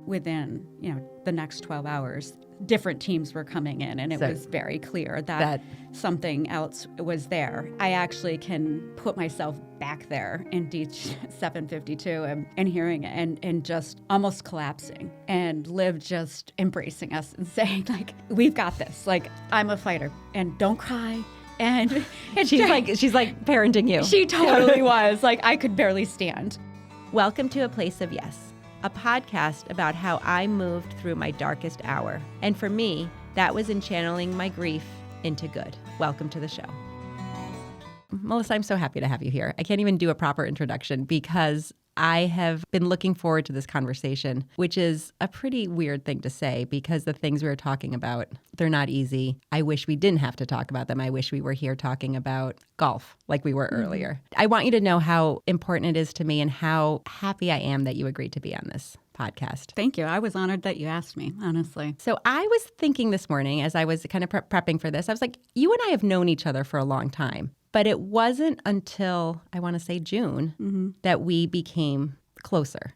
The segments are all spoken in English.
within, the next 12 hours, different teams were coming in, and it was very clear that something else was there. I actually can put myself back there in D752 and hearing it and just almost collapsing, and Liv just embracing us and saying, like, we've got this. Like, I'm a fighter, and don't cry. And she's like parenting you. She totally was. Like, I could barely stand. Welcome to A Place of Yes, a podcast about how I moved through my darkest hour. And for me, that was in channeling my grief into good. Welcome to the show. Mellisa, I'm so happy to have you here. I can't even do a proper introduction because I have been looking forward to this conversation, which is a pretty weird thing to say because the things we were talking about, they're not easy. I wish we didn't have to talk about them. I wish we were here talking about golf like we were earlier. I want you to know how important it is to me and how happy I am that you agreed to be on this podcast. Thank you. I was honored that you asked me, honestly. So I was thinking this morning as I was kind of prepping for this, I was like, you and I have known each other for a long time. But it wasn't until, I want to say June, that we became closer.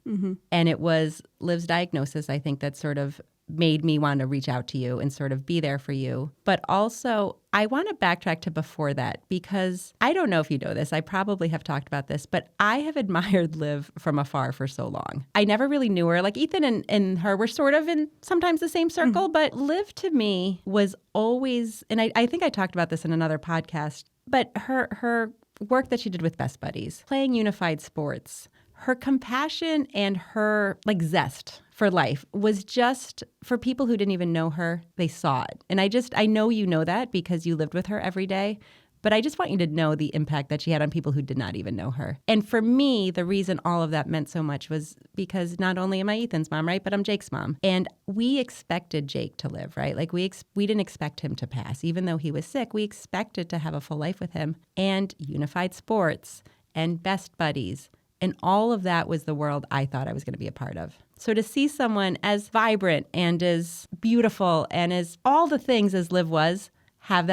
And it was Liv's diagnosis, I think, that sort of made me want to reach out to you and sort of be there for you. But also, I want to backtrack to before that because I don't know if you know this. I probably have talked about this, but I have admired Liv from afar for so long. I never really knew her. Like Ethan and her were sort of in sometimes the same circle, but Liv to me was always, and I think I talked about this in another podcast, but her work that she did with Best Buddies, playing unified sports, her compassion and her zest for life was just, for people who didn't even know her, they saw it. And I know you know that because you lived with her every day, but I just want you to know the impact that she had on people who did not even know her. And for me, the reason all of that meant so much was because not only am I Ethan's mom, right, but I'm Jake's mom. And we expected Jake to live, right? Like we didn't expect him to pass. Even though he was sick, we expected to have a full life with him. And unified sports and Best Buddies and all of that was the world I thought I was going to be a part of. So to see someone as vibrant and as beautiful and as all the things as Liv was, have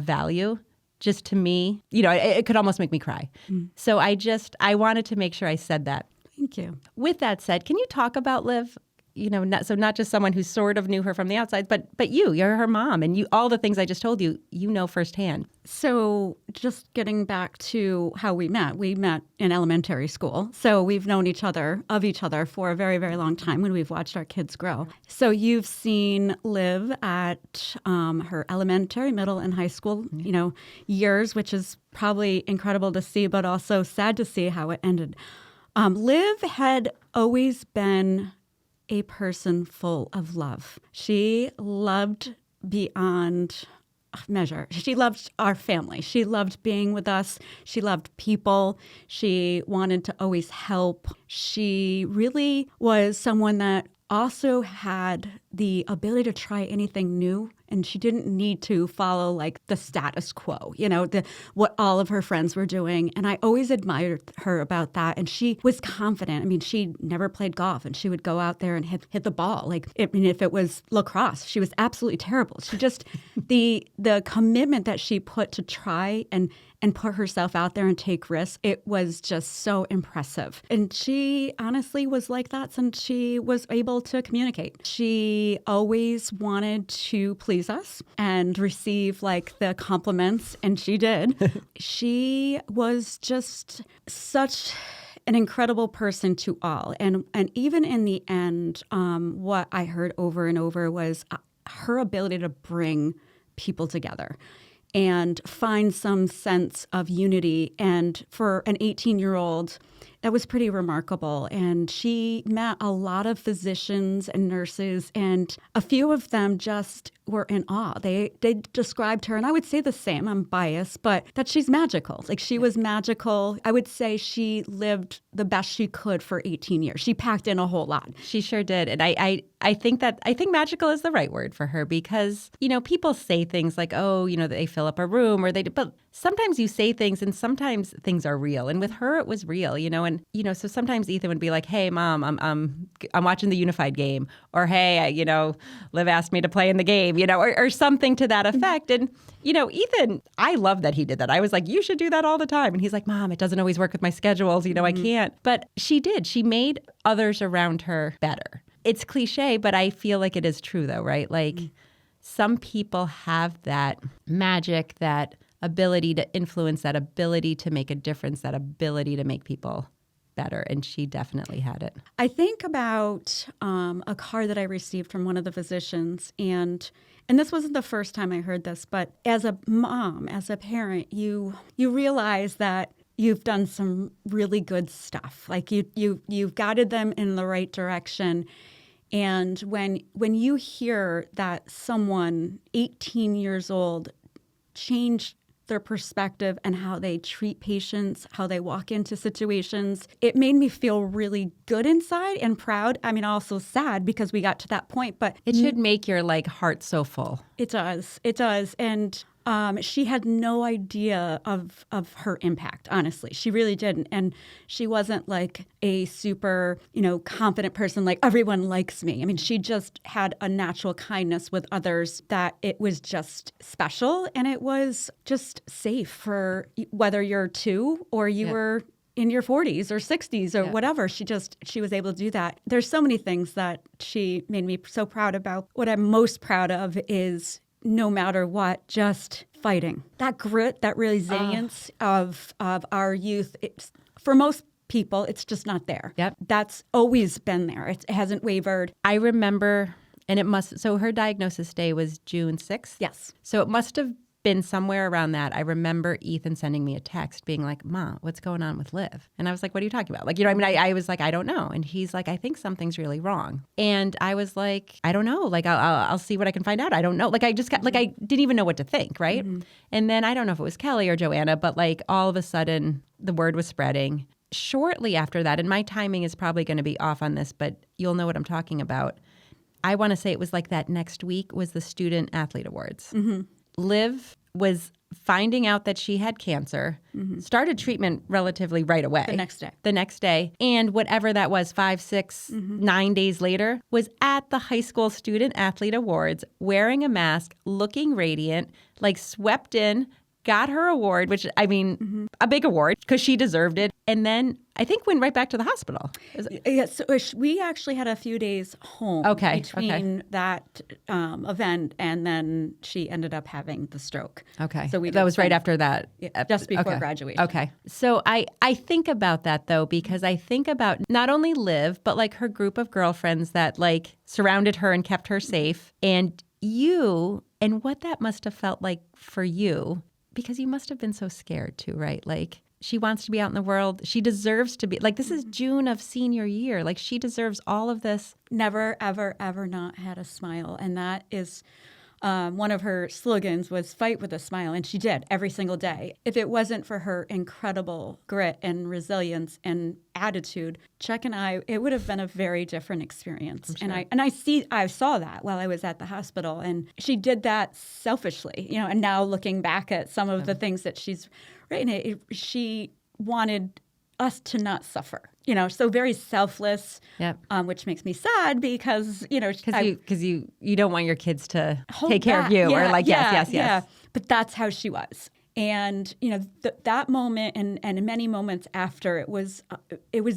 value, just to me, it could almost make me cry. So I wanted to make sure I said that. Thank you. With that said, can you talk about Liv? Not just someone who sort of knew her from the outside, but you're her mom, and all the things I just told you, firsthand. So just getting back to how we met in elementary school. So we've known each other for a very, very long time when we've watched our kids grow. So you've seen Liv at her elementary, middle, and high school, years, which is probably incredible to see, but also sad to see how it ended. Liv had always been a person full of love. She loved beyond measure. She loved our family. She loved being with us. She loved people. She wanted to always help. She really was someone that also had the ability to try anything new, and she didn't need to follow the status quo, what all of her friends were doing. And I always admired her about that. And she was confident. I mean, she never played golf, and she would go out there and hit the ball. If it was lacrosse, she was absolutely terrible. She just the commitment that she put to try and put herself out there and take risks, it was just so impressive. And she honestly was like that since she was able to communicate. She always wanted to please us and receive the compliments, and she did. She was just such an incredible person to all. And even in the end, what I heard over and over was her ability to bring people together and find some sense of unity. And for an 18-year-old, that was pretty remarkable. And she met a lot of physicians and nurses, and a few of them just were in awe. They described her, and I would say the same, I'm biased, but that she's magical. She was magical. I would say she lived the best she could for 18 years. She packed in a whole lot. She sure did. And I think magical is the right word for her because, people say things like, they fill up a room but sometimes you say things and sometimes things are real. And with her, it was real, so sometimes Ethan would be like, hey, Mom, I'm watching the unified game, or hey, Liv asked me to play in the game, or something to that effect. And, Ethan, I love that he did that. I was like, you should do that all the time. And he's like, Mom, it doesn't always work with my schedules. I can't. But she did. She made others around her better. it's cliche, but I feel like it is true though, right? Like some people have that magic, that ability to influence, that ability to make a difference, that ability to make people better. And she definitely had it. I think about a card that I received from one of the physicians, and this wasn't the first time I heard this, but as a mom, as a parent, you realize that you've done some really good stuff. Like you've guided them in the right direction. And when you hear that someone 18 years old changed their perspective and how they treat patients, how they walk into situations, it made me feel really good inside and proud. I mean, also sad because we got to that point, but it should make your like heart so full. It does. It does. And she had no idea of her impact, honestly. She really didn't. And she wasn't like a super, confident person, like everyone likes me. I mean, she just had a natural kindness with others that it was just special. And it was just safe for whether you're 2 or you were in your 40s or 60s or whatever. She was able to do that. There's so many things that she made me so proud about. What I'm most proud of is no matter what, just fighting. That grit, that resilience of our youth, for most people, it's just not there. Yep. That's always been there. It hasn't wavered. I remember, and so her diagnosis day was June 6th? Yes. So it must have been somewhere around that. I remember Ethan sending me a text being like, "Ma, what's going on with Liv?" And I was like, "What are you talking about?" Like, I was like, "I don't know." And he's like, "I think something's really wrong." And I was like, "I don't know. Like, I'll see what I can find out. I don't know." Like, I just got, like, I didn't even know what to think, right? Mm-hmm. And then I don't know if it was Kelly or Joanna, but like all of a sudden the word was spreading. Shortly after that, and my timing is probably going to be off on this, but you'll know what I'm talking about. I want to say it was like that next week was the Student Athlete Awards. Mm-hmm. Liv was finding out that she had cancer, started treatment relatively right away. The next day. And whatever that was, 5, 6, 9 days later, was at the high school Student Athlete Awards, wearing a mask, looking radiant, like swept in, got her award, which, I mean, a big award because she deserved it. And then I think went right back to the hospital. Yeah, so we actually had a few days home between that event, and then she ended up having the stroke. Okay. So that was right after that. Just before graduation. Okay. So I think about that, though, because I think about not only Liv, but like her group of girlfriends that like surrounded her and kept her safe, and you, and what that must have felt like for you. Because you must have been so scared too, right? Like, she wants to be out in the world. She deserves to be, like, this is June of senior year. Like, she deserves all of this. Never, ever, ever not had a smile. And that is one of her slogans was fight with a smile. And she did every single day. If it wasn't for her incredible grit and resilience and attitude, Chuck and I, it would have been a very different experience. Sure. And I saw that while I was at the hospital. And she did that selfishly, and now looking back at some of the things that she's written, she wanted us to not suffer, so very selfless, which makes me sad because, because you don't want your kids to take care of you yes. But that's how she was. And, that moment and many moments after, it was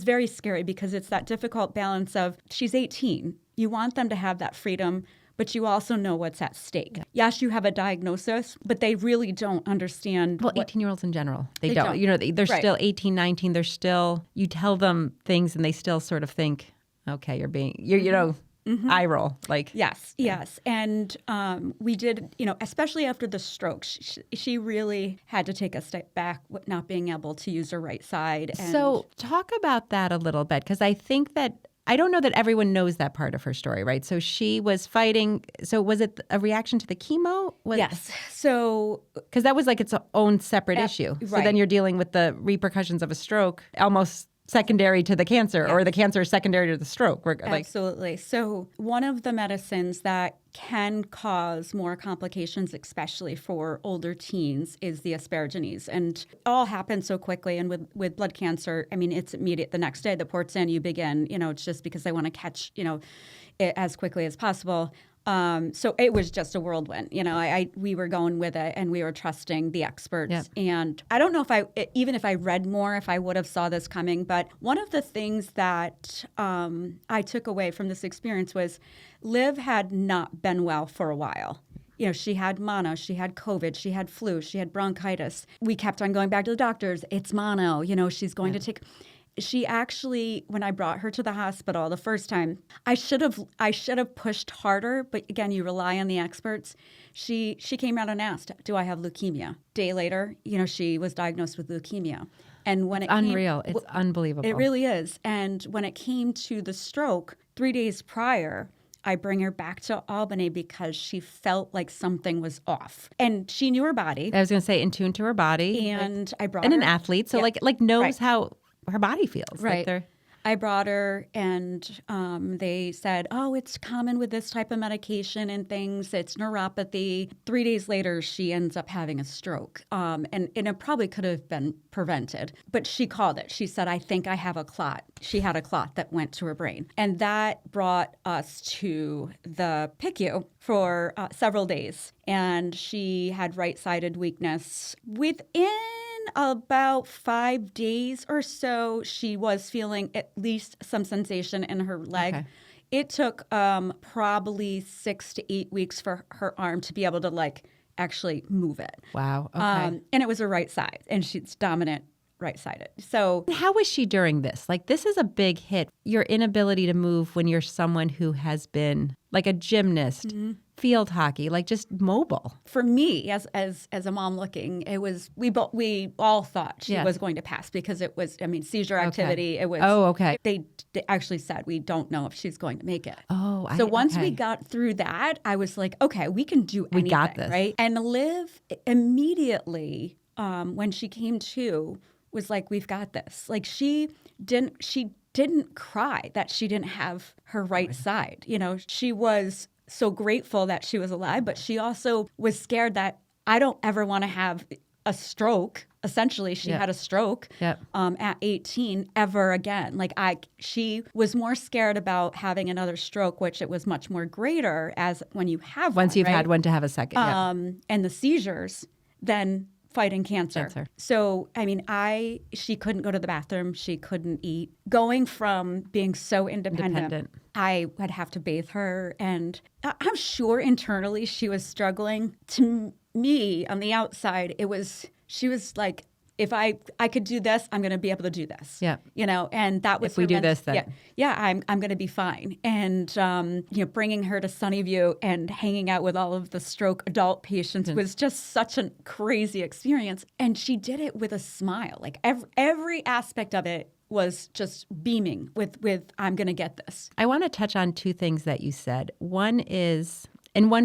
very scary because it's that difficult balance of she's 18. You want them to have that freedom, but you also know what's at stake. Yes, you have a diagnosis, but they really don't understand. Well, 18-year-olds in general, they don't. They're still 18, 19. They're still, you tell them things and they still sort of think, okay, eye roll. Like, yes. And we did, especially after the stroke, she really had to take a step back, not being able to use her right side. And so talk about that a little bit, because I don't know that everyone knows that part of her story, right? So she was fighting. So was it a reaction to the chemo? Yes. So, because that was like its own separate issue. Right. So then you're dealing with the repercussions of a stroke, almost secondary to the cancer, or the cancer is secondary to the stroke. Absolutely. So one of the medicines that can cause more complications, especially for older teens, is the asparaginase. And it all happens so quickly. And with blood cancer, I mean, it's immediate. The next day, the port's in, you begin, it's just because they want to catch, it as quickly as possible. So it was just a whirlwind. We were going with it and we were trusting the experts. Yep. And I don't know even if I read more, if I would have saw this coming. But one of the things that I took away from this experience was Liv had not been well for a while. She had mono, she had COVID, she had flu, she had bronchitis. We kept on going back to the doctors. It's mono. She's going to take... She actually, when I brought her to the hospital the first time, I should have pushed harder. But again, you rely on the experts. She came out and asked, "Do I have leukemia?" Day later, she was diagnosed with leukemia. And when it's unreal. It's unbelievable. It really is. And when it came to the stroke, 3 days prior, I bring her back to Albany because she felt like something was off. And she knew her body. I was going to say in tune to her body. And I brought her. And an athlete. So knows how her body feels. Right. I brought her and they said, "Oh, it's common with this type of medication and things. It's neuropathy." 3 days later, she ends up having a stroke. And it probably could have been prevented. But she called it. She said, "I think I have a clot." She had a clot that went to her brain. And that brought us to the PICU for several days. And she had right-sided weakness. Within about 5 days or so, she was feeling at least some sensation in her leg. Okay. It took probably 6 to 8 weeks for her arm to be able to actually move it. Wow. Okay. And it was her right side, and she's dominant right-sided. So how was she during this? This is a big hit. Your inability to move when you're someone who has been like a gymnast, field hockey, just mobile. For me, as a mom looking, it was we all thought she was going to pass because it was seizure activity. Okay. It was okay. They actually said we don't know if she's going to make it. So once we got through that, I was like, okay, we can do anything. We got this, right? And Liv immediately when she came to was like, we've got this. She didn't cry that she didn't have her right side. She was so grateful that she was alive, but she also was scared that I don't ever want to have a stroke. Essentially, she had a stroke at 18 ever again. She was more scared about having another stroke, which it was much more greater as when you have once one, you've right? had one to have a second. And the seizures, then fighting cancer. So, she couldn't go to the bathroom. She couldn't eat. Going from being so independent. I would have to bathe her. And I'm sure internally she was struggling. To me, on the outside, she was like, if I could do this, I'm going to be able to do this. Yeah. And that was if we do this, then I'm going to be fine. And bringing her to Sunnyview and hanging out with all of the stroke adult patients was just such a crazy experience. And she did it with a smile. Every aspect of it was just beaming with I'm going to get this. I want to touch on two things that you said. One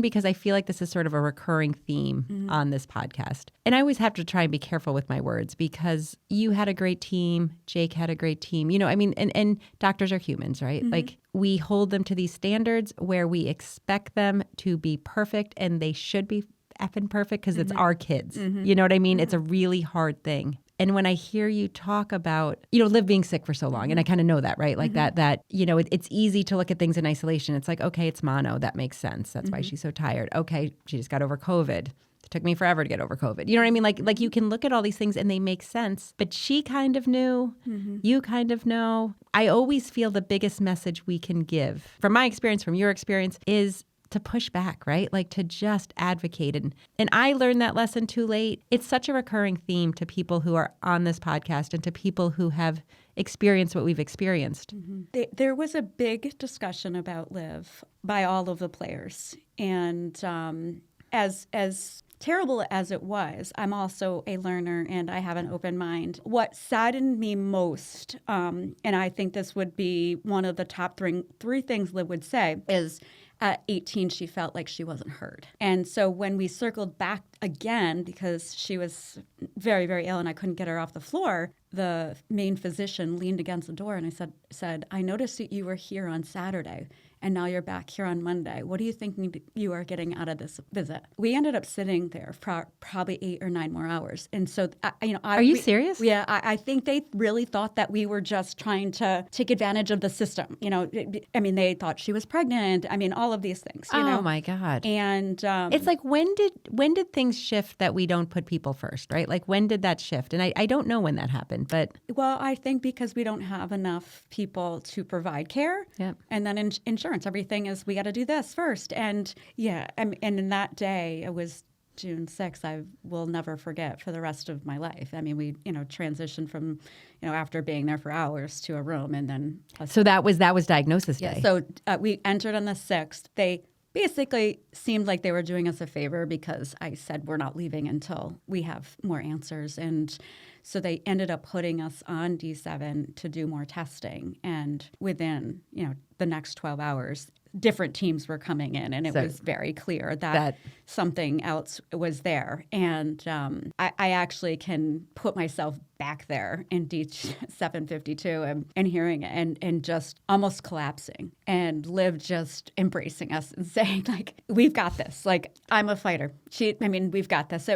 because I feel like this is sort of a recurring theme on this podcast. And I always have to try and be careful with my words because you had a great team, Jake had a great team. And doctors are humans, right? We hold them to these standards where we expect them to be perfect, and they should be effing perfect because it's our kids. You know what I mean? It's a really hard thing. And when I hear you talk about, Liv being sick for so long, and I kind of know that, right? That it's easy to look at things in isolation. It's like, okay, it's mono. That makes sense. That's why she's so tired. Okay, she just got over COVID. It took me forever to get over COVID. You know what I mean? Like you can look at all these things and they make sense, but she kind of knew, you kind of know. I always feel the biggest message we can give, from my experience, from your experience, is to push back, right? To just advocate. And I learned that lesson too late. It's such a recurring theme to people who are on this podcast and to people who have experienced what we've experienced. There was a big discussion about Liv by all of the players. And as terrible as it was, I'm also a learner and I have an open mind. What saddened me most, and I think this would be one of the top three things Liv would say, is at 18, she felt like she wasn't heard. And so when we circled back again, because she was very, very ill and I couldn't get her off the floor, the main physician leaned against the door and I said, I noticed that you were here on Saturday and now you're back here on Monday. What do you think you are getting out of this visit? We ended up sitting there for probably 8 or 9 more hours. And so, Are you serious? Yeah, I think they really thought that we were just trying to take advantage of the system. They thought she was pregnant. All of these things. Oh my God. And it's like, when did things shift that we don't put people first, right? Like, when did that shift? And I don't know when that happened, but. Well, I think because we don't have enough people to provide care. Yep. And then insurance, everything is, we got to do this first. And and in that day, it was June 6th, I will never forget for the rest of my life. We, transitioned from, after being there for hours to a room, and then. So that was diagnosis day. Yeah, so we entered on the 6th. They basically seemed like they were doing us a favor because I said we're not leaving until we have more answers. And so they ended up putting us on D7 to do more testing. And within, the next 12 hours, different teams were coming in, and it was very clear that something else was there. And I actually can put myself back there in D752 and hearing it and just almost collapsing, and Liv just embracing us and saying, like, we've got this. Like, I'm a fighter. We've got this.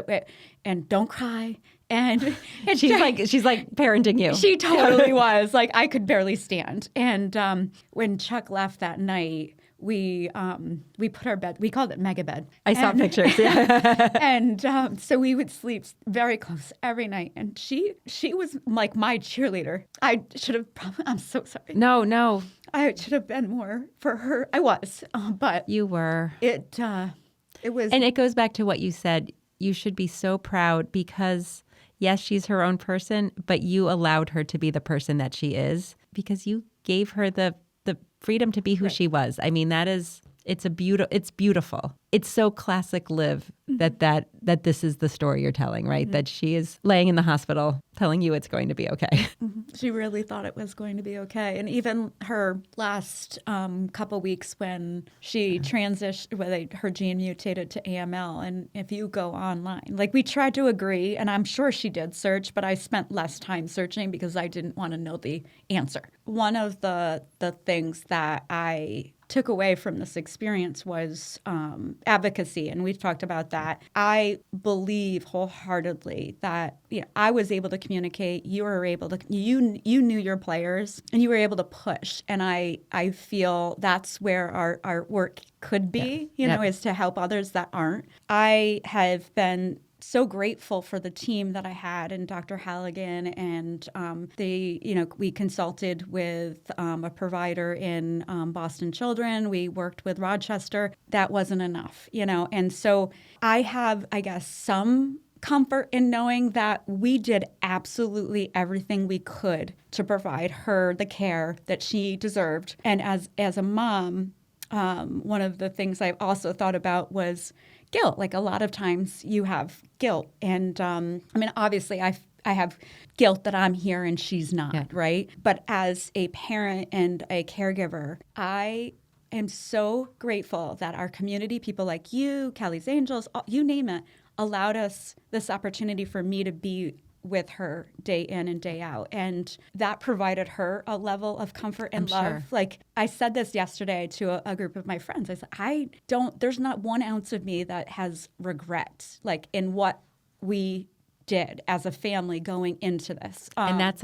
And don't cry. And she's like parenting you. She totally was. Like, I could barely stand. And when Chuck left that night, we put our bed, we called it mega bed. I saw pictures. Yeah. And so we would sleep very close every night. And she was like my cheerleader. I should have, I'm so sorry. No. I should have been more for her. I was, but. You were. It was. And it goes back to what you said. You should be so proud because, yes, she's her own person, but you allowed her to be the person that she is because you gave her the freedom to be who she was. It's beautiful. It's so classic Liv that this is the story you're telling, right? Mm-hmm. That she is laying in the hospital telling you it's going to be okay. Mm-hmm. She really thought it was going to be okay. And even her last couple weeks when she transitioned, when her gene mutated to AML, and if you go online, like, we tried to agree, and I'm sure she did search, but I spent less time searching because I didn't want to know the answer. One of the things that I took away from this experience was advocacy, and we've talked about that. I believe wholeheartedly that I was able to communicate. You were able to. You knew your players, and you were able to push. And I feel that's where our work could be. Is to help others that aren't. I have been so grateful for the team that I had and Dr. Halligan, and we consulted with a provider in Boston Children. We worked with Rochester. That wasn't enough, and so I have, I guess, some comfort in knowing that we did absolutely everything we could to provide her the care that she deserved. And as a mom, one of the things I also thought about was guilt. Like, a lot of times you have guilt. And obviously I have guilt that I'm here and she's not, right? But as a parent and a caregiver, I am so grateful that our community, people like you, Kelly's Angels, you name it, allowed us this opportunity for me to be with her day in and day out. And that provided her a level of comfort and love. Sure. Like, I said this yesterday to a group of my friends. I said, there's not 1 ounce of me that has regret, like, in what we did as a family going into this. And that's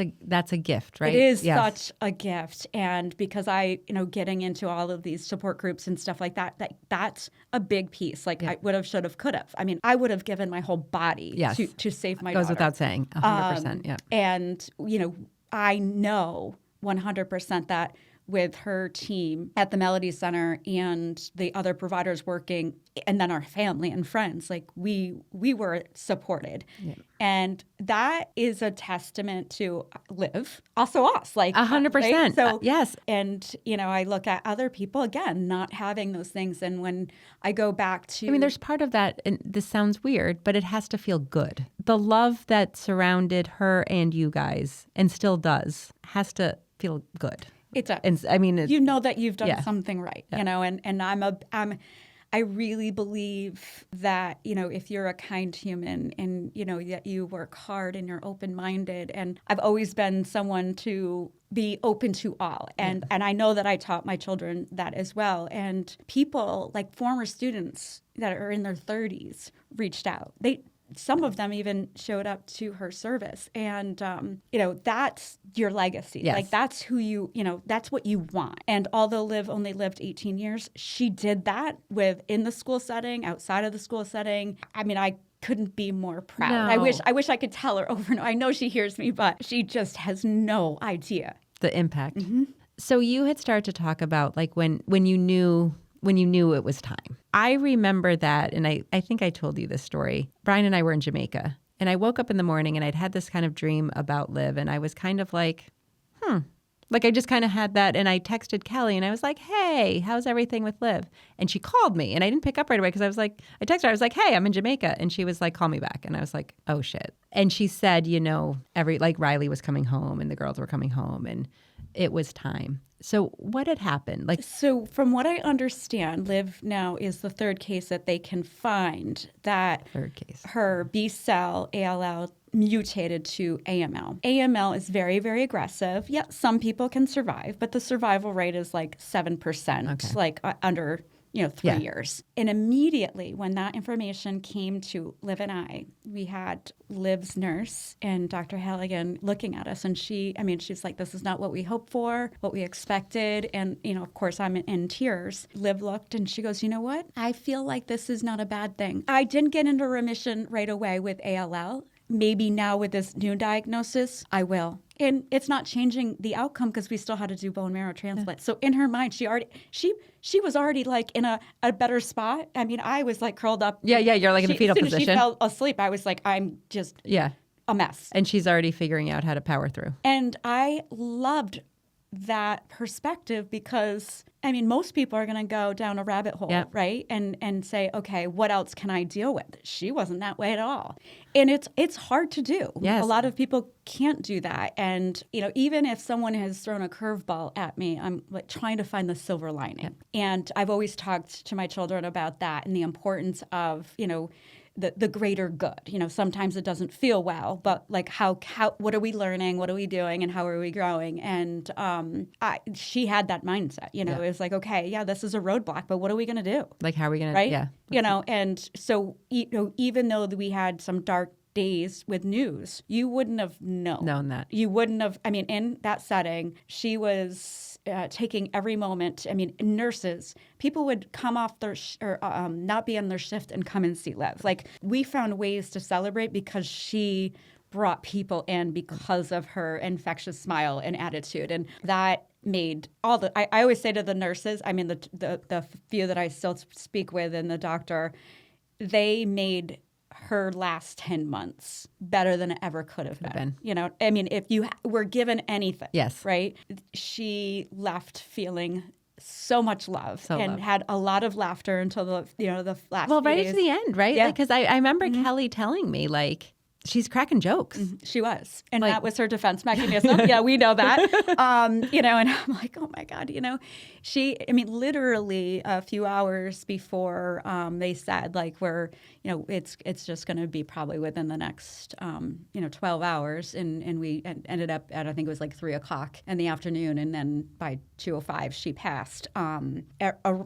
a gift, right? It is such a gift. And because getting into all of these support groups and stuff like that, that's a big piece. Like, I would have, should have, could have. I would have given my whole body to save my daughter. Goes without saying, 100%, yeah. And, I know 100% that with her team at the Melody Center and the other providers working, and then our family and friends, like, we were supported. Yeah. And that is a testament to Liv, also us, like 100%. Right? So yes. And, I look at other people, again, not having those things. And when I go back to... there's part of that, and this sounds weird, but it has to feel good. The love that surrounded her and you guys, and still does, has to feel good. It does. And, you know that you've done something right, and I really believe that, if you're a kind human and, that you work hard and you're open-minded, and I've always been someone to be open to all. And I know that I taught my children that as well. And people, like former students that are in their 30s, reached out. Some of them even showed up to her service. And, that's your legacy. Yes. Like, that's who that's what you want. And although Liv only lived 18 years, she did that in the school setting, outside of the school setting. I mean, I couldn't be more proud. No. I wish I could tell her over and over. I know she hears me, but she just has no idea. The impact. Mm-hmm. So you had started to talk about like when you knew it was time. I remember that, and I think I told you this story. Brian and I were in Jamaica, and I woke up in the morning, and I'd had this kind of dream about Liv, and I was kind of like, Like I just kind of had that, and I texted Kelly, and I was like, hey, how's everything with Liv? And she called me, and I didn't pick up right away because I texted her, I was like, hey, I'm in Jamaica. And she was like, call me back. And I was like, oh, shit. And she said, Riley was coming home, and the girls were coming home, and it was time. So what had happened? So from what I understand, Liv now is the third case that they can find that her B-cell ALL mutated to AML. AML is very, very aggressive. Yeah, some people can survive, but the survival rate is like 7%, under 3 years. And immediately when that information came to Liv and I, we had Liv's nurse and Dr. Halligan looking at us. And she's like, this is not what we hoped for, what we expected. And, of course, I'm in tears. Liv looked and she goes, you know what? I feel like this is not a bad thing. I didn't get into remission right away with ALL. Maybe now with this new diagnosis, I will. And it's not changing the outcome because we still had to do bone marrow transplant. Yeah. So in her mind, she was already like in a better spot. I mean, I was like curled up. Yeah, you're like in a fetal position. As soon as she fell asleep, I was like, I'm just a mess. And she's already figuring out how to power through. And I loved that perspective because, I mean, most people are going to go down a rabbit hole, right? And say, okay, what else can I deal with? She wasn't that way at all. And it's hard to do. Yes. A lot of people can't do that. And, even if someone has thrown a curveball at me, I'm like trying to find the silver lining. Yep. And I've always talked to my children about that and the importance of, the greater good. Sometimes it doesn't feel well, but like how what are we learning? What are we doing? And how are we growing? And she had that mindset, It was like, okay, this is a roadblock, but what are we going to do? Like, how are we going to, right? Yeah. And so, even though we had some dark days with news, you wouldn't have known that. You wouldn't have, in that setting, she was taking every moment. Nurses, people would come off their not be on their shift and come and see Liv. Like, we found ways to celebrate because she brought people in because of her infectious smile and attitude. And that made I always say to the nurses, the few that I still speak with and the doctor, they made her last 10 months better than it ever could have been. If you were given anything, yes, right? She left feeling so much love had a lot of laughter until the last well, few right days. To the end, right? Yeah. Because I remember Kelly telling me, like, she's cracking jokes. Mm-hmm. She was. And that was her defense mechanism. Yeah, we know that. And I'm like, oh my God, she, literally a few hours before they said, like, it's just going to be probably within the next, 12 hours. And we ended up at, I think it was like 3:00 in the afternoon. And then by 2:05, she passed.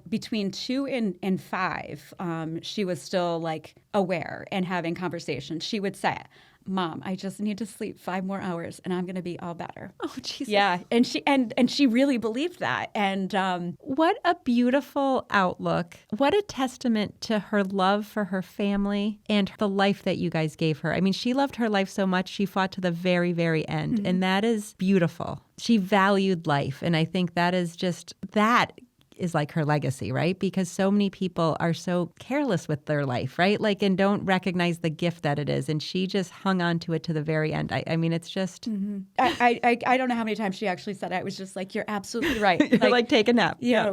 Between 2 and 5, she was still like aware and having conversations. She would say, Mom, I just need to sleep 5 more hours and I'm going to be all better. Oh, Jesus. Yeah. And she really believed that. And what a beautiful outlook. What a testament to her love for her family and the life that you guys gave her. She loved her life so much. She fought to the very, very end. Mm-hmm. And that is beautiful. She valued life. And I think that is like her legacy, right? Because so many people are so careless with their life, right? Like, and don't recognize the gift that it is. And she just hung on to it to the very end. It's just... Mm-hmm. I don't know how many times she actually said it. I was just like, you're absolutely right. You're like, take a nap. Sweet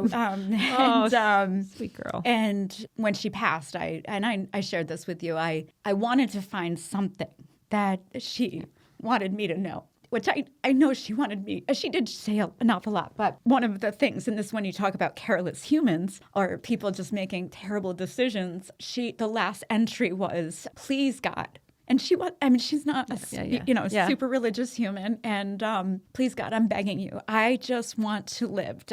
girl. And when she passed, I shared this with you, I wanted to find something that she wanted me to know. which I know she wanted me, she did say an awful lot, but one of the things, and this when you talk about careless humans or people just making terrible decisions, the last entry was, please God. And she's not a super religious human. And please God, I'm begging you. I just want to live, ...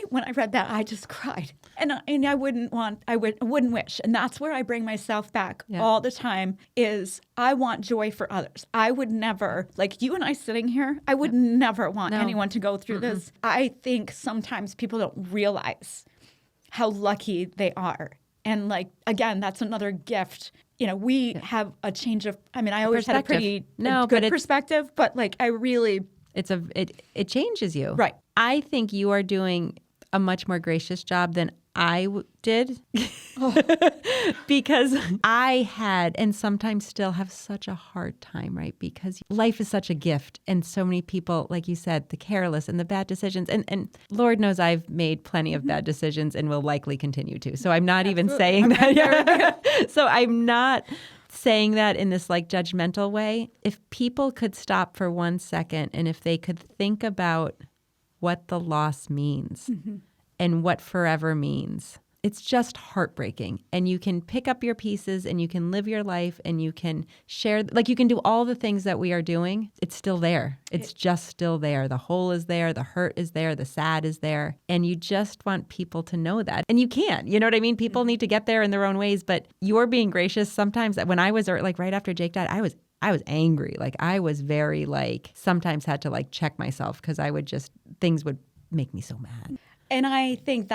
When I read that, I just cried. And I wouldn't wish. And that's where I bring myself back all the time is I want joy for others. I would never, like you and I sitting here, I would never want anyone to go through this. I think sometimes people don't realize how lucky they are. And like, again, that's another gift. We have a change of, I always had a pretty good perspective, but like I really... It changes you. Right. I think you are doing a much more gracious job than I did because I had and sometimes still have such a hard time, right? Because life is such a gift and so many people, like you said, the careless and the bad decisions. And Lord knows I've made plenty of bad decisions and will likely continue to. So I'm not even saying that. So I'm not saying that in this like judgmental way. If people could stop for 1 second and if they could think about what the loss means and what forever means, it's just heartbreaking. And you can pick up your pieces and you can live your life and you can share, like you can do all the things that we are doing. It's still there. It's just still there. The hole is there. The hurt is there. The sad is there. And you just want people to know that. And you can't, you know what I mean? People need to get there in their own ways, but you're being gracious. Sometimes when I was like right after Jake died, I was angry. Like I was very like, sometimes had to like check myself because things would make me so mad. And I think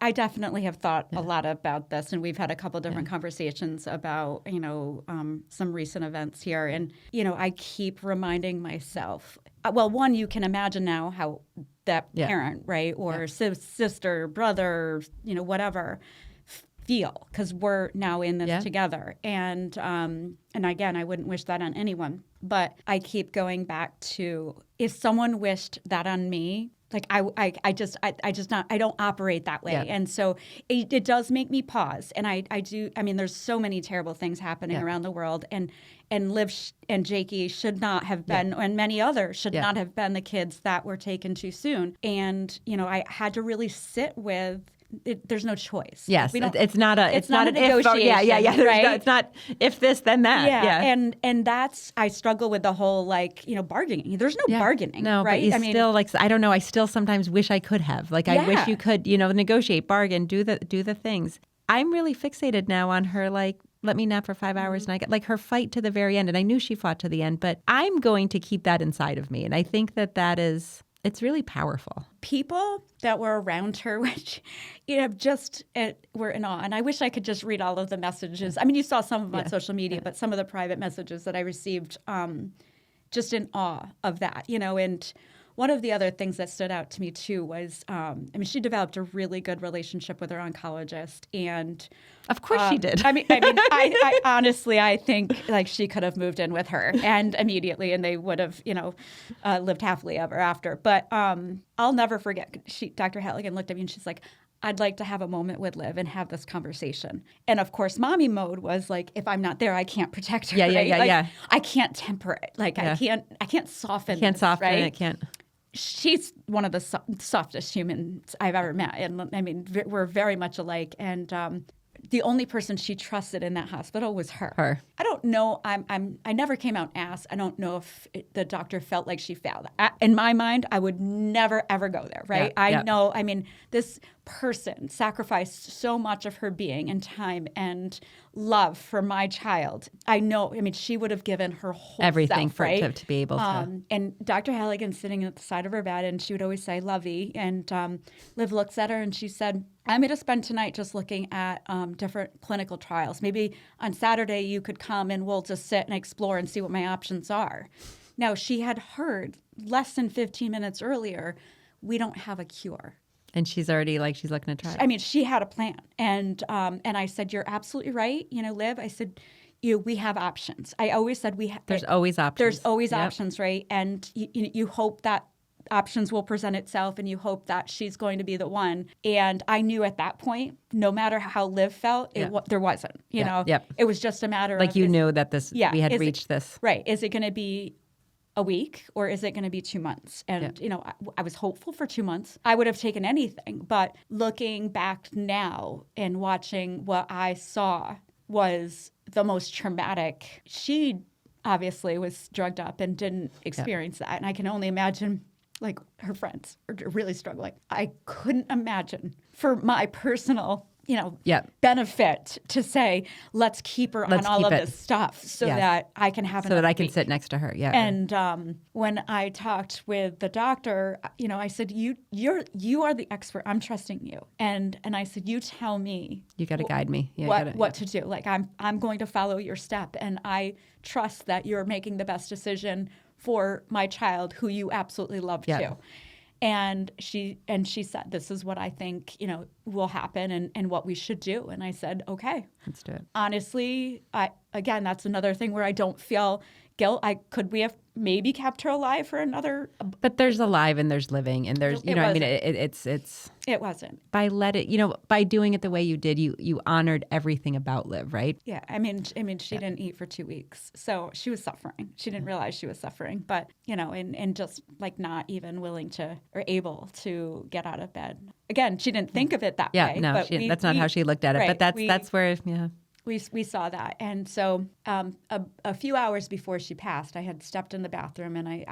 I definitely have thought a lot about this, and we've had a couple different conversations about, some recent events here. And, I keep reminding myself, well, one, you can imagine now how that parent, right, or sister, brother, whatever, feel, because we're now in this together. And again, I wouldn't wish that on anyone, but I keep going back to if someone wished that on me, like I don't operate that way. Yeah. And so it does make me pause. And I do, there's so many terrible things happening around the world, and Liv and Jakey should not have been, and many others should not have been the kids that were taken too soon. And, I had to really sit with, there's no choice. Yes, it's not a negotiation. Right? It's not if this then that. Yeah. And that's, I struggle with the whole bargaining. There's no bargaining. No, right? But still I don't know. I still sometimes wish I could have. I wish you could negotiate, bargain, do the things. I'm really fixated now on her let me nap for 5 hours, and I get her fight to the very end. And I knew she fought to the end, but I'm going to keep that inside of me, and I think that is. It's really powerful. People that were around her, which, were in awe. And I wish I could just read all of the messages. You saw some of them on social media, but some of the private messages that I received, just in awe of that, And one of the other things that stood out to me, too, was, she developed a really good relationship with her oncologist. And of course she did. I honestly, I think she could have moved in with her and immediately, and they would have, lived happily ever after. But I'll never forget, Dr. Halligan looked at me and she's like, I'd like to have a moment with Liv and have this conversation. And of course, mommy mode was if I'm not there, I can't protect her. Yeah. I can't temper it. I can't soften. Can't this, soften right? it. Can't. She's one of the softest humans I've ever met. And we're very much alike. And the only person she trusted in that hospital was her. I don't know. I never came out and asked. I don't know if the doctor felt like she failed. In my mind, I would never, ever go there, right? I know, this person sacrificed so much of her being and time and love for my child. I know, she would have given her whole everything self, for right? it to be able to. And Dr. Halligan sitting at the side of her bed, and she would always say, "Lovey." And Liv looks at her and she said, "I'm going to spend tonight just looking at different clinical trials. Maybe on Saturday you could come and we'll just sit and explore and see what my options are." Now, she had heard less than 15 minutes earlier, we don't have a cure. And she's already she's looking to try. She had a plan. And I said, "You're absolutely right. Liv," I said, we have options. I always said there's always options. There's always options, right? And you hope that options will present itself, and you hope that she's going to be the one. And I knew at that point, no matter how Liv felt, there wasn't. You know, it was just a matter of knew that we had reached this. Right? Is it going to be a week or is it going to be 2 months? And, I was hopeful for 2 months. I would have taken anything. But looking back now and watching what I saw was the most traumatic. She obviously was drugged up and didn't experience that. And I can only imagine like her friends are really struggling. I couldn't imagine for my personal benefit to say, let's keep her on all of this stuff so that I can have so that I can sit next to her. Yeah. And when I talked with the doctor, I said, you are the expert. I'm trusting you. And I said, you tell me. You got to guide me. What to do. Like I'm going to follow your step, and I trust that you're making the best decision for my child, who you absolutely love too. And she said, this is what I think, will happen and what we should do. And I said, okay. Let's do it. Honestly, again, that's another thing where I don't feel guilt. Could we have maybe kept her alive for another? But there's alive and there's living and there's, It wasn't. By doing it the way you did, you honored everything about Liv, right? Yeah. I mean, she didn't eat for 2 weeks. So she was suffering. She didn't realize she was suffering, but, and just like not even willing to or able to get out of bed. Again, she didn't think of it that way. Yeah, no, that's not how she looked at it. Right, but that's where, We saw that. And so a few hours before she passed, I had stepped in the bathroom, and I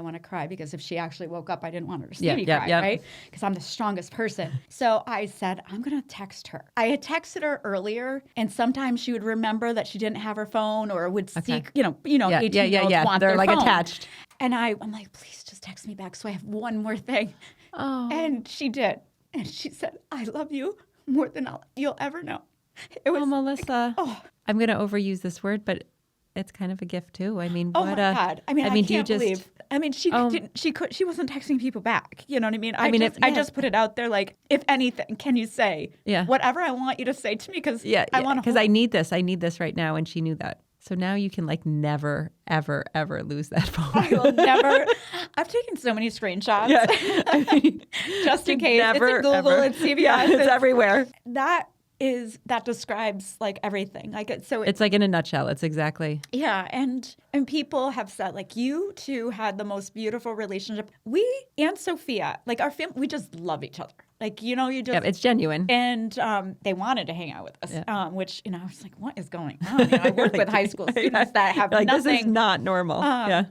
want to cry because if she actually woke up, I didn't want her to see me cry, right? Because I'm the strongest person. So I said, I'm going to text her. I had texted her earlier, and sometimes she would remember that she didn't have her phone or would seek, 18-year-olds want They're their like phone. Attached. And I'm like, please just text me back so I have one more thing. Oh. And she did. And she said, I love you more than you'll ever know. It was Mellisa. I'm going to overuse this word, but it's kind of a gift too. I mean, my God. I can't believe. I mean, she wasn't texting people back. You know what I mean? I just put it out there. Like, if anything, can you say whatever I want you to say to me? Because I want to. Because I need this. I need this right now, and she knew that. So now you can never, ever, ever lose that phone. I will never. I've taken so many screenshots. Yeah. Just in case. It's in Google, ever. it's CVS. It's everywhere. That describes everything. It's like in a nutshell. It's exactly. Yeah. And people have said you two had the most beautiful relationship. We and Sophia, our family, we just love each other. You just. Yeah, it's genuine. And they wanted to hang out with us, which, I was like, what is going on? I work with high school students that have nothing. This is not normal. I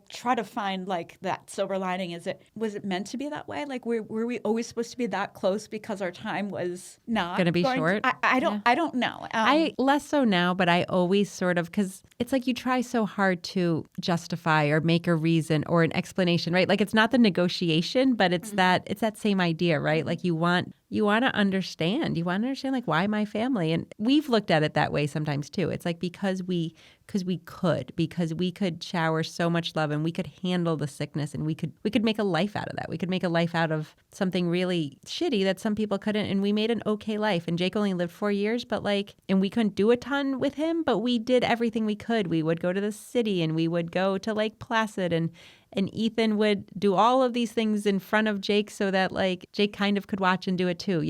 try to find that silver lining. Was it meant to be that way? Were we always supposed to be that close because our time was not going to be short? I don't know. I less so now, but I always sort of, because it's you try so hard to justify or make a reason or an explanation, right? It's not the negotiation, but it's that same idea, right? You want to understand. You want to understand why my family, and we've looked at it that way sometimes too. It's because we could shower so much love and we could handle the sickness and we could make a life out of that. We could make a life out of something really shitty that some people couldn't, and we made an okay life. And Jake only lived 4 years, but and we couldn't do a ton with him, but we did everything we could. We would go to the city and we would go to Lake Placid, and Ethan would do all of these things in front of Jake so that Jake kind of could watch and do it too,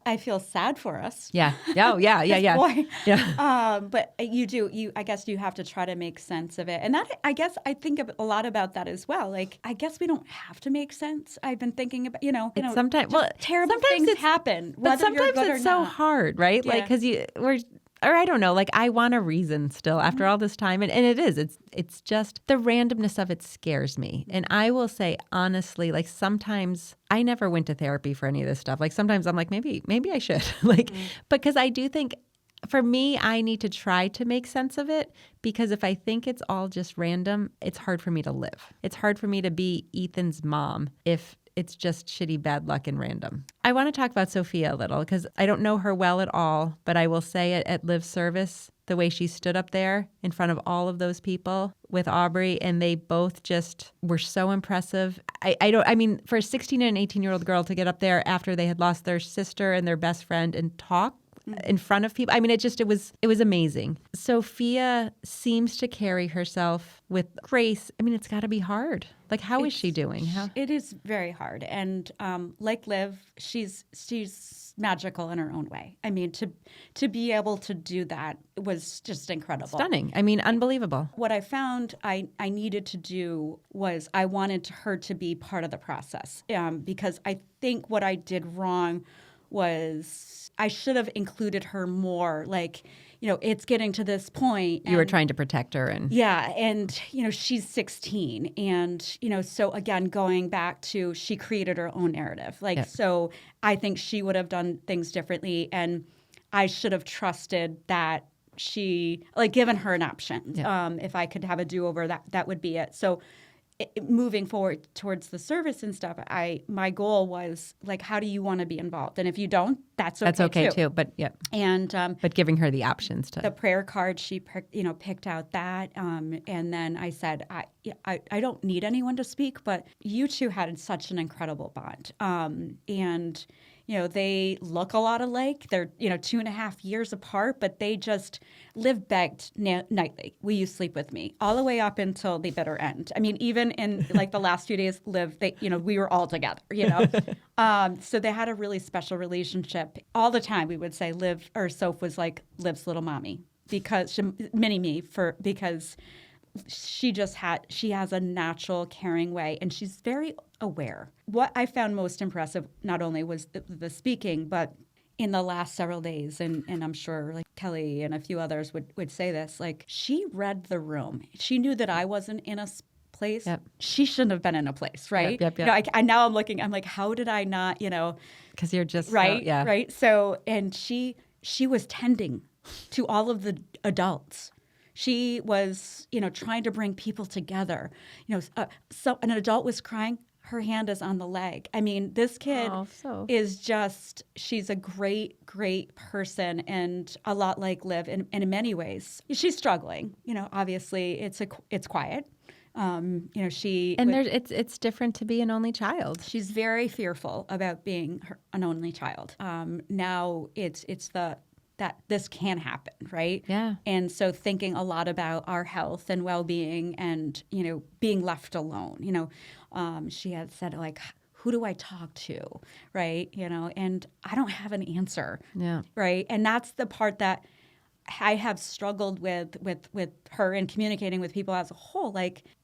I feel sad for us. Yeah. Oh, yeah. Boy. Yeah. But I guess you have to try to make sense of it. And that, I guess I think a lot about that as well. I guess we don't have to make sense. I've been thinking about, sometimes, terrible things happen. But sometimes it's so hard, right? Because I don't know, I want a reason still after all this time. And it is. It's just the randomness of it scares me. And I will say, honestly, sometimes I never went to therapy for any of this stuff. Sometimes I'm maybe I should. Because I do think, for me, I need to try to make sense of it, because if I think it's all just random, it's hard for me to live. It's hard for me to be Ethan's mom if it's just shitty bad luck and random. I want to talk about Sophia a little because I don't know her well at all, but I will say it at Liv's service, the way she stood up there in front of all of those people with Aubrey, and they both just were so impressive. I mean, for a 16 and an 18-year-old girl to get up there after they had lost their sister and their best friend and talk in front of people. I mean, it was amazing. Sophia seems to carry herself with grace. I mean, it's got to be hard. How is she doing? It is very hard. And LIke Liv, she's magical in her own way. I mean, to be able to do that was just incredible. Stunning. I mean, unbelievable. What I found I needed to do was I wanted her to be part of the process, because I think what I did wrong was I should have included her more. Like, it's getting to this point. You were trying to protect her. Yeah. And, she's 16. And, so again, going back to she created her own narrative. So I think she would have done things differently. And I should have trusted that she, given her an option. If I could have a do-over, that would be it. So moving forward towards the service and stuff, my goal was how do you want to be involved? And if you don't, that's okay too. But and but giving her the options to the prayer card, she picked out that, and then I said I don't need anyone to speak, but you two had such an incredible bond, and. They look a lot alike. They're, 2.5 years apart, but they just Liv begged nightly, will you sleep with me? All the way up until the bitter end. I mean, even in the last few days, Liv, we were all together, So they had a really special relationship. All the time we would say Liv, or Soph was like Liv's little mommy because she has a natural caring way, and she's very aware. What I found most impressive not only was the speaking, but in the last several days, and I'm sure Kelly and a few others would say this, she read the room. She knew that I wasn't in a place. Yep. She shouldn't have been in a place, right? Yep. Now I'm looking, I'm like, how did I not, because you're just right. Right. So, and she was tending to all of the adults. She was, trying to bring people together. So an adult was crying. Her hand is on the leg. I mean, this kid is she's a great, great person, and a lot like Liv in many ways. She's struggling. Obviously it's quiet. It's different to be an only child. She's very fearful about being an only child. Now it's that this can happen, right? Yeah. And so thinking a lot about our health and well-being and, being left alone, she had said, who do I talk to, right? And I don't have an answer, right? And that's the part that I have struggled with her and communicating with people as a whole.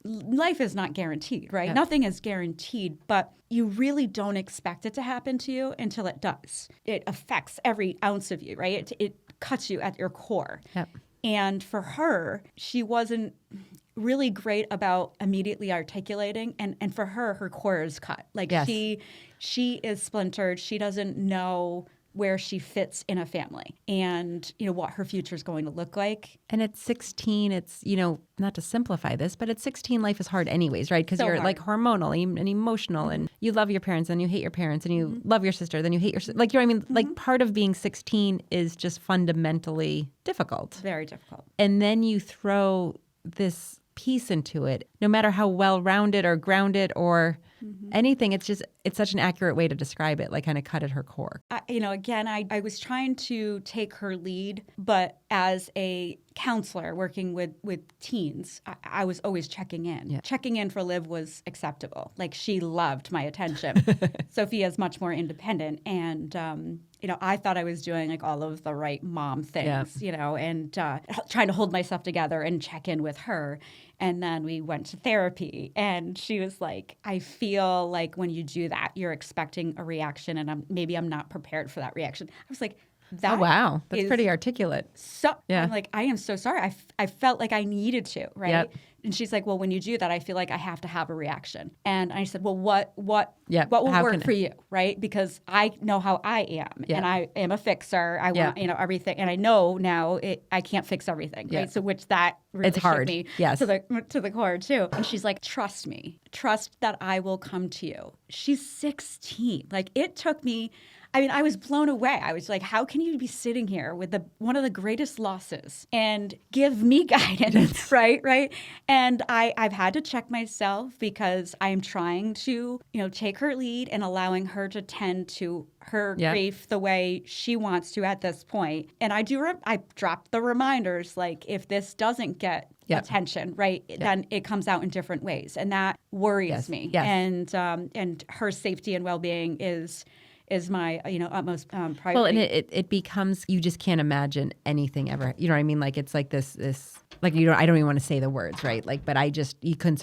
Life is not guaranteed, right? Yep. Nothing is guaranteed, but you really don't expect it to happen to you until it does. It affects every ounce of you, right? It cuts you at your core. Yep. And for her, she wasn't really great about immediately articulating. And for her core is cut. Yes. She is splintered. She doesn't know where she fits in a family and, what her future is going to look like. And at 16, it's, not to simplify this, but at 16, life is hard anyways, right? Because you're hard. Hormonal and emotional, and you love your parents and you hate your parents, and you love your sister, then you hate your sister. Part of being 16 is just fundamentally difficult. Very difficult. And then you throw this piece into it, no matter how well-rounded or grounded or anything. It's such an accurate way to describe it, kind of cut at her core. Again, I was trying to take her lead, but as a counselor working with teens, I was always checking in. Yeah. Checking in for Liv was acceptable. She loved my attention. Sophia's much more independent, and I thought I was doing all of the right mom things, and trying to hold myself together and check in with her. And then we went to therapy, and she was like, I feel like when you do that, you're expecting a reaction, and maybe I'm not prepared for that reaction. I was like, oh, wow. That's pretty articulate. So I'm like, I am so sorry. I felt like I needed to, right? Yep. And she's like, well, when you do that, I feel like I have to have a reaction. And I said, well, what will work for you, right? Because I know how I am, and I am a fixer. I want, everything. And I know now I can't fix everything, right? So which that really it's hard. Me yes. to the core too. And she's like, trust me. Trust that I will come to you. She's 16. It took me, I was blown away. I was like, how can you be sitting here with one of the greatest losses and give me guidance, right? And I've had to check myself because I'm trying to, take her lead and allowing her to tend to her grief the way she wants to at this point. And I drop the reminders, if this doesn't get attention, right, then it comes out in different ways. And that worries me. Yes. And her safety and well-being is is my, utmost priority. Well, and it becomes, you just can't imagine anything ever. You know what I mean? Like, it's like this, like, I don't even want to say the words, right? Like, but I couldn't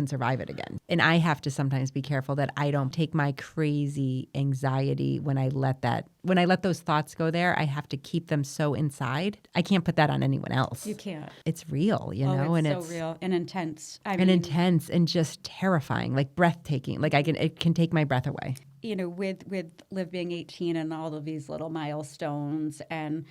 survive it again. And I have to sometimes be careful that I don't take my crazy anxiety when I let those thoughts go there. I have to keep them so inside. I can't put that on anyone else. You can't. It's real, It's and so real and intense. Intense and just terrifying, like breathtaking. Like it can take my breath away. With Liv being 18 and all of these little milestones and,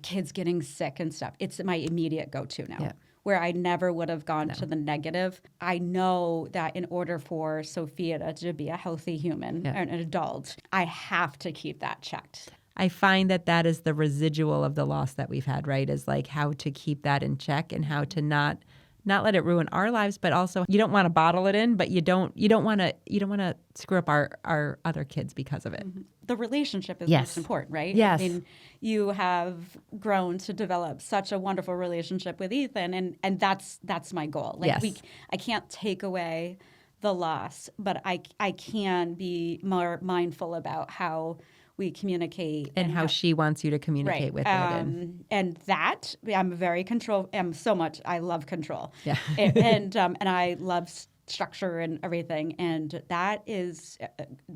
kids getting sick and stuff, it's my immediate go-to now. Yeah. Where I never would have gone to the negative. I know that in order for Sophia to be a healthy human, an adult, I have to keep that checked. I find that is the residual of the loss that we've had, right? Is like how to keep that in check and how to not let it ruin our lives, but also you don't want to bottle it in, but you don't want to screw up our other kids because of it. Mm-hmm. The relationship is Yes. most important, right? Yes. I mean, you have grown to develop such a wonderful relationship with Ethan, and that's my goal. Like Yes. I can't take away the loss, but I can be more mindful about how we communicate And how she wants you to communicate with it. And that I'm very I love control. Yeah. and I love structure and everything. And that is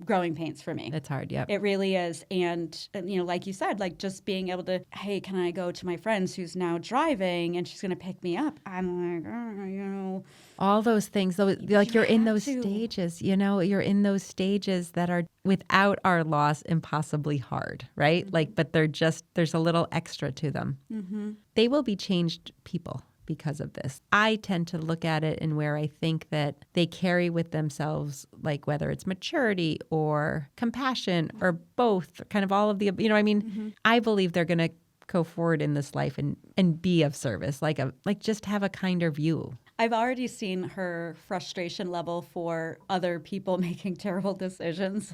growing pains for me. It's hard. Yep. It really is. And, like you said, like just being able to, hey, can I go to my friend's who's now driving and she's going to pick me up? I'm like, all those things, though, like you're in those stages, you're in those stages that are without our loss impossibly hard, right? Mm-hmm. Like, but there's a little extra to them. Mm-hmm. They will be changed people because of this. I tend to look at it in where I think that they carry with themselves, like whether it's maturity or compassion or both, kind of all of the, Mm-hmm. I believe they're going to go forward in this life and be of service, like just have a kinder view. I've already seen her frustration level for other people making terrible decisions.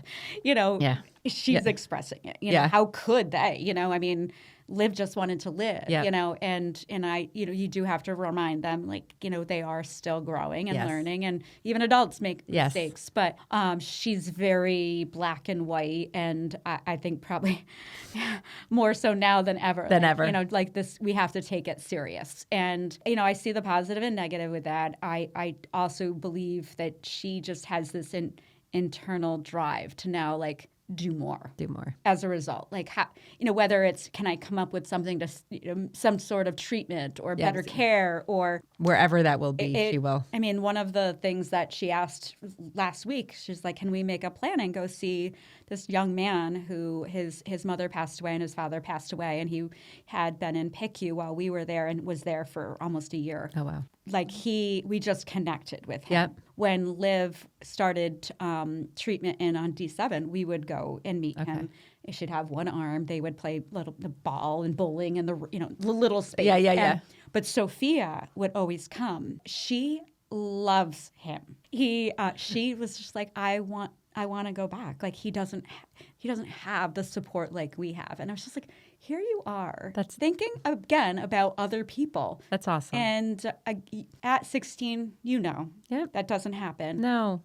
She's expressing it. How could they? Liv just wanted to live, and I, you do have to remind them, like, they are still growing and learning, and even adults make mistakes. But she's very black and white, and I think probably more so now than ever. Like this, we have to take it serious. And, I see the positive and negative with that. I also believe that she just has this internal drive to now, like, do more as a result. Like, how, whether it's, can I come up with something to, some sort of treatment or better care or wherever that will be, she will. I mean, one of the things that she asked last week, she's like, can we make a plan and go see this young man who his mother passed away and his father passed away, and he had been in PICU while we were there and was there for almost a year. Oh, wow. Like we just connected with him. Yep. When Liv started treatment on D7, we would go and meet him. She'd have one arm. They would play the ball and bowling and the little space. Yeah. But Sophia would always come. She loves him. She was just like, I want to go back. Like he doesn't have the support like we have. And I was just like, here you are. That's thinking again about other people. That's awesome. And at 16, that doesn't happen. No.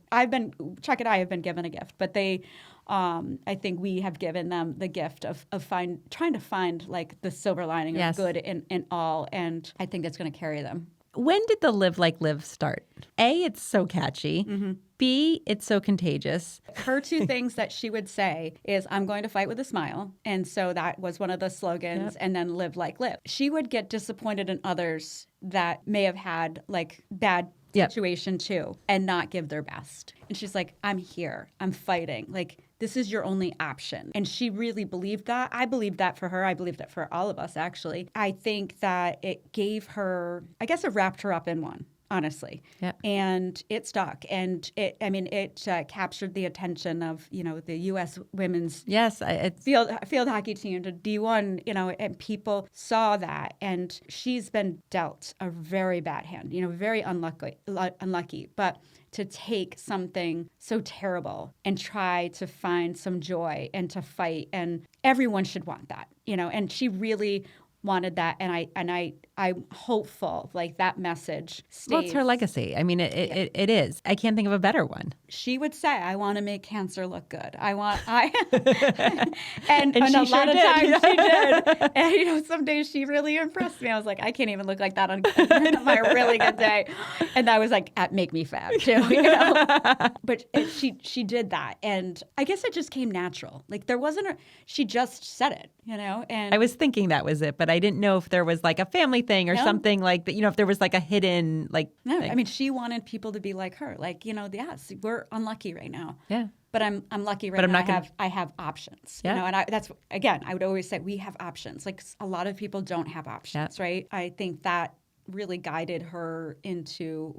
Chuck and I have been given a gift, but I think we have given them the gift of trying to find like the silver lining of good in all. And I think that's going to carry them. When did the LIke Liv start? A, it's so catchy. Mm-hmm. B, it's so contagious. Her two things that she would say is, I'm going to fight with a smile. And so that was one of the slogans. Yep. And then LIke Liv. She would get disappointed in others that may have had like bad situation too and not give their best. And she's like, I'm here. I'm fighting. Like, this is your only option. And she really believed that. I believed that for her. I believed that for all of us, actually. I think that it gave her, I guess it wrapped her up in one, honestly. Yep. And it stuck. And it captured the attention of, the U.S. women's field hockey team to D1, and people saw that. And she's been dealt a very bad hand, very unlucky. But to take something so terrible and try to find some joy and to fight, and everyone should want that, and she really wanted that, and I'm hopeful like that message stays. Well, it's her legacy. I mean, it is. I can't think of a better one. she would say, I want to make cancer look good. And a she lot sure of did. times she did. And, some days she really impressed me. I was like, I can't even look like that on my really good day. And I was like, make me fat too, But she did that. And I guess it just came natural. Like she just said it, and I was thinking that was it, but I didn't know if there was like a family thing or something like that, if there was like a hidden No, thing. I mean, she wanted people to be like her. Like, yes, we're unlucky right now. Yeah. But I'm lucky right But I'm now. not I have options. Yeah. And that's, again, I would always say we have options. Like a lot of people don't have options, right? I think that really guided her into,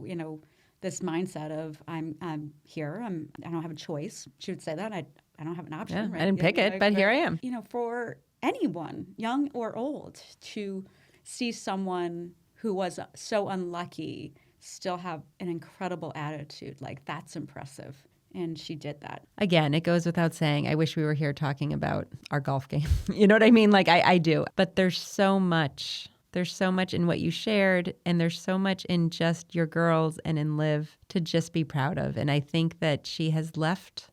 this mindset of I'm here. I don't have a choice. She would say that. I don't have an option. Yeah, right? I didn't pick it, but here I am. For anyone, young or old, to see someone who was so unlucky still have an incredible attitude, like that's impressive. And she did that. Again, it goes without saying, I wish we were here talking about our golf game. You know what I mean? Like I do. But there's so much in what you shared, and there's so much in just your girls and in Liv to just be proud of. And I think that she has left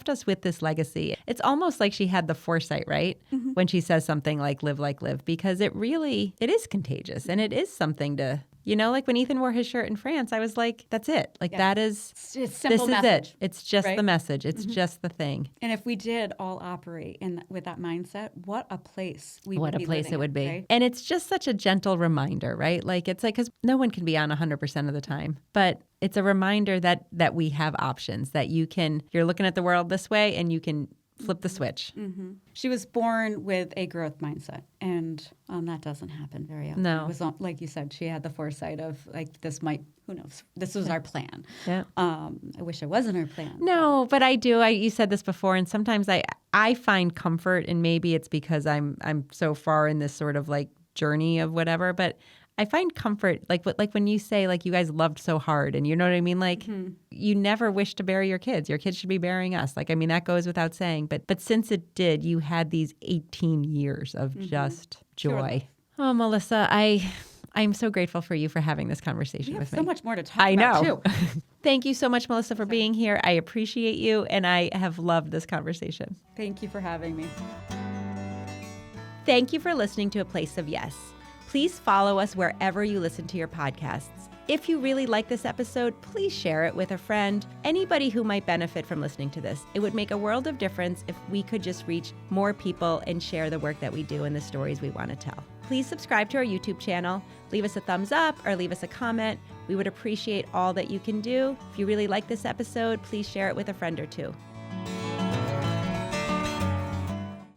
us with this legacy. It's almost like she had the foresight, right? Mm-hmm. When she says something like live like Liv, because it is contagious, and it is something to, like when Ethan wore his shirt in France, I was like, that's it. Like that is, it's simple this message, is it. It's just right? the message. It's just the thing. And if we did all operate with that mindset, what a place we would be What a place living it would in, be. right? And it's just such a gentle reminder, right? Like it's like, because no one can be on 100% of the time, but it's a reminder that we have options, that you're looking at the world this way and you can flip the switch. Mm-hmm. She was born with a growth mindset, and that doesn't happen very often. No. It was like you said, she had the foresight of like who knows? This was our plan. Yeah. I wish it wasn't our plan. No, but I do. You said this before, and sometimes I find comfort, and maybe it's because I'm so far in this sort of like journey of whatever, but I find comfort, like when you say like you guys loved so hard, and you know what I mean? Like you never wish to bury your kids. Your kids should be burying us. Like, I mean, that goes without saying. But since it did, you had these 18 years of just joy. Sure. Oh, Mellisa, I'm so grateful for you for having this conversation with me. So much more to talk about, too. Thank you so much, Mellisa, for being here. I appreciate you, and I have loved this conversation. Thank you for having me. Thank you for listening to A Place of Yes. Please follow us wherever you listen to your podcasts. If you really like this episode, please share it with a friend, anybody who might benefit from listening to this. It would make a world of difference if we could just reach more people and share the work that we do and the stories we want to tell. Please subscribe to our YouTube channel, leave us a thumbs up or leave us a comment. We would appreciate all that you can do. If you really like this episode, please share it with a friend or two.